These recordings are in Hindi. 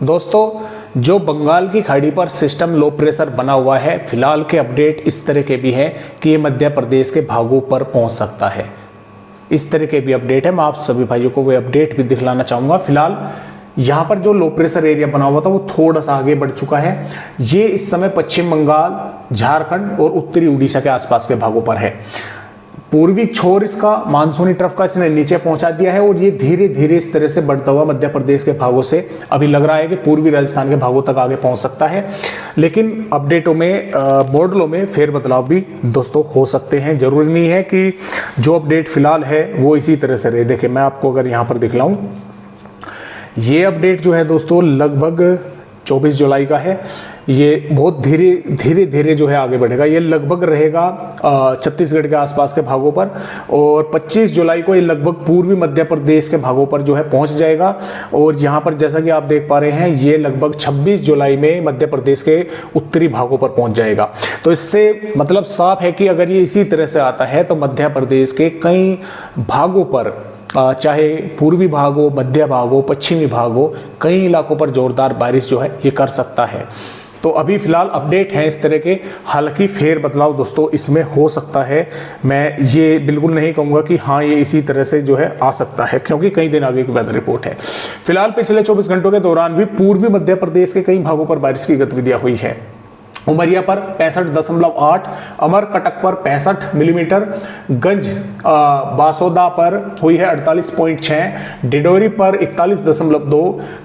दोस्तों, जो बंगाल की खाड़ी पर सिस्टम लो प्रेशर बना हुआ है, फिलहाल के अपडेट इस तरह के भी हैं कि ये मध्य प्रदेश के भागों पर पहुंच सकता है। इस तरह के भी अपडेट है। मैं आप सभी भाइयों को वो अपडेट भी दिखलाना चाहूंगा। फिलहाल यहाँ पर जो लो प्रेशर एरिया बना हुआ था वो थोड़ा सा आगे बढ़ चुका है। ये इस समय पश्चिम बंगाल, झारखंड और उत्तरी उड़ीसा के आसपास के भागों पर है। पूर्वी छोर इसका मानसूनी ट्रफ का इसने नीचे पहुंचा दिया है और ये धीरे धीरे इस तरह से बढ़ता हुआ मध्य प्रदेश के भागों से अभी लग रहा है कि पूर्वी राजस्थान के भागों तक आगे पहुंच सकता है। लेकिन अपडेटों में, मॉडलों में फेरबदलाव भी दोस्तों हो सकते हैं। जरूरी नहीं है कि जो अपडेट फिलहाल है वो इसी तरह से रहे। देखिए, मैं आपको अगर यहाँ पर दिखलाऊं, ये अपडेट जो है दोस्तों लगभग 24 जुलाई का है। ये बहुत धीरे धीरे जो है आगे बढ़ेगा। ये लगभग रहेगा छत्तीसगढ़ के आसपास के भागों पर और 25 जुलाई को ये लगभग पूर्वी मध्य प्रदेश के भागों पर जो है पहुंच जाएगा। और यहाँ पर जैसा कि आप देख पा रहे हैं, ये लगभग 26 जुलाई में मध्य प्रदेश के उत्तरी भागों पर पहुंच जाएगा। तो इससे मतलब साफ है कि अगर ये इसी तरह से आता है तो मध्य प्रदेश के कई भागों पर, चाहे पूर्वी भाग हो, मध्य भाग हो, पश्चिमी भाग हो, कई इलाकों पर जोरदार बारिश जो है ये कर सकता है। तो अभी फिलहाल अपडेट है इस तरह के। हालांकि फेर बदलाव दोस्तों इसमें हो सकता है। मैं ये बिल्कुल नहीं कहूँगा कि हाँ ये इसी तरह से जो है आ सकता है, क्योंकि कई दिन आगे की वेदर रिपोर्ट है। फिलहाल पिछले 24 घंटों के दौरान भी पूर्वी मध्य प्रदेश के कई भागों पर बारिश की गतिविधियां हुई है। उमरिया पर 65.8, अमरकटक पर 65 मिलीमीटर, गंज बासोदा पर हुई है 48.6, डिडोरी पर 41.2,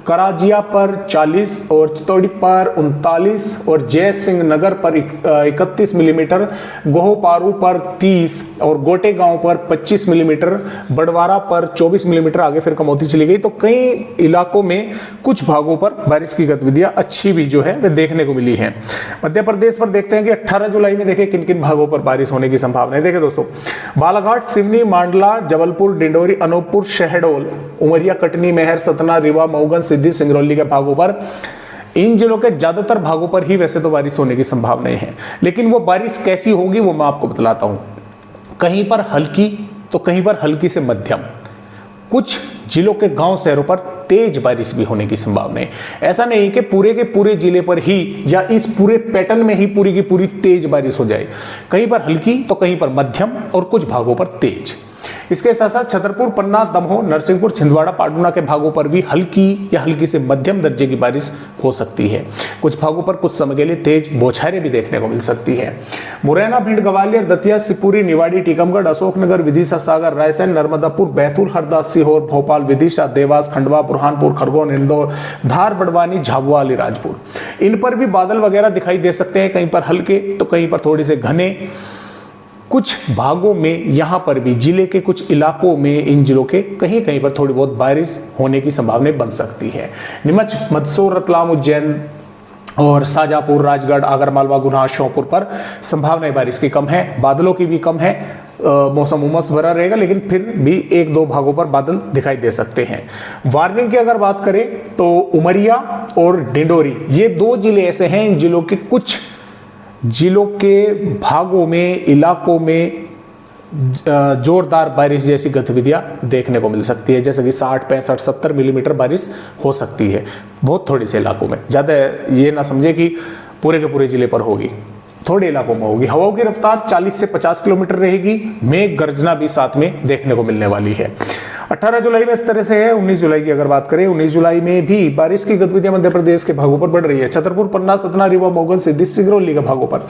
कराजिया पर 40 और चितौड़ी पर 39 और जय सिंह नगर पर 31 मिलीमीटर, गोहपारू पर 30 और गोटे गांव पर 25 मिलीमीटर, बड़वारा पर 24 मिलीमीटर। आगे फिर कमौती चली गई। तो कई इलाकों में कुछ भागों पर बारिश की गतिविधियां अच्छी भी जो है वे देखने को मिली है। मध्य प्रदेश पर देखते हैं कि 18 जुलाई में देखिए किन किन भागों पर बारिश होने की संभावना है। देखिए दोस्तों, बालाघाट, सिवनी, मांडला, जबलपुर, डिंडोरी, अनूपपुर, शहडोल, उमरिया, कटनी, महर, सतना, रीवा, मऊगन, सिद्धि, सिंगरौली के भागों पर, इन जिलों के ज्यादातर भागों पर ही वैसे तो बारिश होने की संभावनाएं हैं। लेकिन वो बारिश कैसी होगी वो मैं आपको बतलाता हूं। कहीं पर हल्की तो कहीं पर हल्की से मध्यम, कुछ जिलों के गांव शहरों पर तेज बारिश भी होने की संभावना है। ऐसा नहीं कि पूरे के पूरे जिले पर ही या इस पूरे पैटर्न में ही पूरी की पूरी तेज बारिश हो जाए। कहीं पर हल्की तो कहीं पर मध्यम और कुछ भागों पर तेज। इसके साथ साथ छतरपुर, पन्ना, दमोह, नरसिंहपुर, छिंदवाड़ा, पाटुना के भागों पर भी हल्की या हल्की से मध्यम दर्जे की बारिश हो सकती है। कुछ भागों पर कुछ समय के लिए तेज बौछारें भी देखने को मिल सकती है। मुरैना, भिंड, ग्वालियर, दतिया, शिवपुरी, निवाड़ी, टीकमगढ़, अशोकनगर, विदिशा, सागर, रायसेन, नर्मदापुर, बैतूल, हरदा, सीहोर, भोपाल, विदिशा, देवास, खंडवा, बुरहानपुर, खरगोन, इंदौर, धार, बड़वानी, झाबुआ, अलीराजपुर, इन पर भी बादल वगैरह दिखाई दे सकते हैं। कहीं पर हल्के तो कहीं पर थोड़े से घने। कुछ भागों में यहां पर भी जिले के कुछ इलाकों में, इन जिलों के कहीं कहीं पर थोड़ी बहुत बारिश होने की संभावना बन सकती है। नीमच, मंदसौर, रतलाम, उज्जैन और शाजापुर, राजगढ़, आगरमालवा, गुना, श्योपुर पर संभावना बारिश की कम है, बादलों की भी कम है। मौसम उमस भरा रहेगा, लेकिन फिर भी एक दो भागों पर बादल दिखाई दे सकते हैं। वार्निंग की अगर बात करें तो उमरिया और डिंडोरी, ये दो जिले ऐसे हैं, इन जिलों के कुछ जिलों के भागों में, इलाकों में जोरदार बारिश जैसी गतिविधियां देखने को मिल सकती है। जैसे कि 60, 65, 70 मिलीमीटर बारिश हो सकती है बहुत थोड़े से इलाकों में। ज़्यादा ये ना समझे कि पूरे के पूरे जिले पर होगी, थोड़े इलाकों में होगी। हवाओं की रफ्तार 40 से 50 किलोमीटर रहेगी। मेघ गर्जना भी साथ में देखने को मिलने वाली है। 18 जुलाई में इस तरह से है। 19 जुलाई की अगर बात करें, 19 जुलाई में भी बारिश की गतिविधियां मध्य प्रदेश के भागों पर बढ़ रही है। छतरपुर, पन्ना, सतना, रीवा, मऊगन, सिद्धि, सिंगरौली के भागों पर,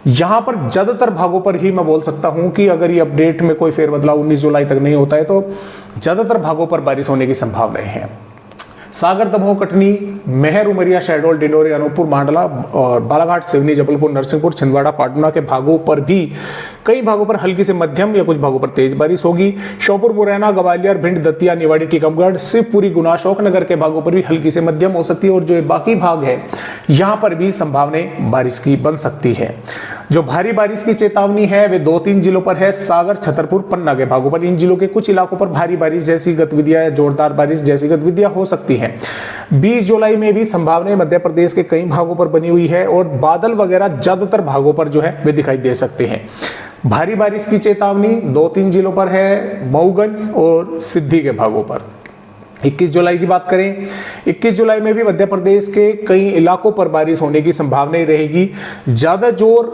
यहां पर ज्यादातर भागों पर ही मैं बोल सकता हूं कि अगर ये अपडेट में कोई फेरबदलाव 19 जुलाई तक नहीं होता है तो ज्यादातर भागों पर बारिश होने की संभावनाएं हैं। सागर, दमोह, कटनी, महर, उमरिया, शहडोल, डिंडोरी, अनूपपुर, मांडला और बालाघाट, सिवनी, जबलपुर, नरसिंहपुर, छिंदवाड़ा, पाटुना के भागों पर भी कई भागों पर हल्की से मध्यम या कुछ भागों पर तेज बारिश होगी। श्योपुर, मुरैना, ग्वालियर, भिंड, दतिया, निवाड़ी, टीकमगढ़, शिवपुरी, गुना, अशोकनगर के भागों पर भी हल्की से मध्यम हो सकती है। और जो बाकी भाग है यहां पर भी संभावना बारिश की बन सकती है। जो भारी बारिश की चेतावनी है वे 2-3 जिलों पर है, सागर, छतरपुर, पन्ना के भागों पर। इन जिलों के कुछ इलाकों पर भारी बारिश जैसी गतिविधियां, जोरदार बारिश जैसी गतिविधियां हो सकती हैं। 20 जुलाई में भी संभावना मध्य प्रदेश के कई भागों पर बनी हुई है और बादल वगैरह ज्यादातर भागों पर जो है वे दिखाई दे सकते हैं। भारी बारिश की चेतावनी 2-3 जिलों पर है, मऊगंज और सिद्धि के भागों पर। 21 जुलाई की बात करें, 21 जुलाई में भी मध्य प्रदेश के कई इलाकों पर बारिश होने की संभावना रहेगी। ज्यादा जोर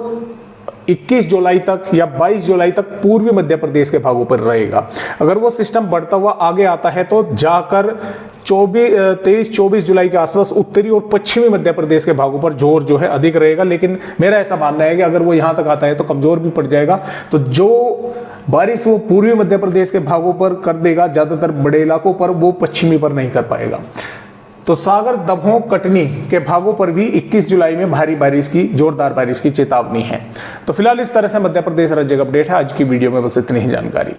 21 जुलाई तक या 22 जुलाई तक पूर्वी मध्य प्रदेश के भागों पर रहेगा। अगर वो सिस्टम बढ़ता हुआ आगे आता है तो जाकर 23-24 जुलाई के आसपास उत्तरी और पश्चिमी मध्य प्रदेश के भागों पर जोर जो है अधिक रहेगा। लेकिन मेरा ऐसा मानना है कि अगर वो यहां तक आता है तो कमजोर भी पड़ जाएगा। तो जो बारिश वो पूर्वी मध्य प्रदेश के भागों पर कर देगा, ज्यादातर बड़े इलाकों पर, वो पश्चिमी पर नहीं कर पाएगा। तो सागर, दमोह, कटनी के भागों पर भी 21 जुलाई में भारी बारिश की, जोरदार बारिश की चेतावनी है। तो फिलहाल इस तरह से मध्य प्रदेश राज्य का अपडेट है। आज की वीडियो में बस इतनी ही जानकारी।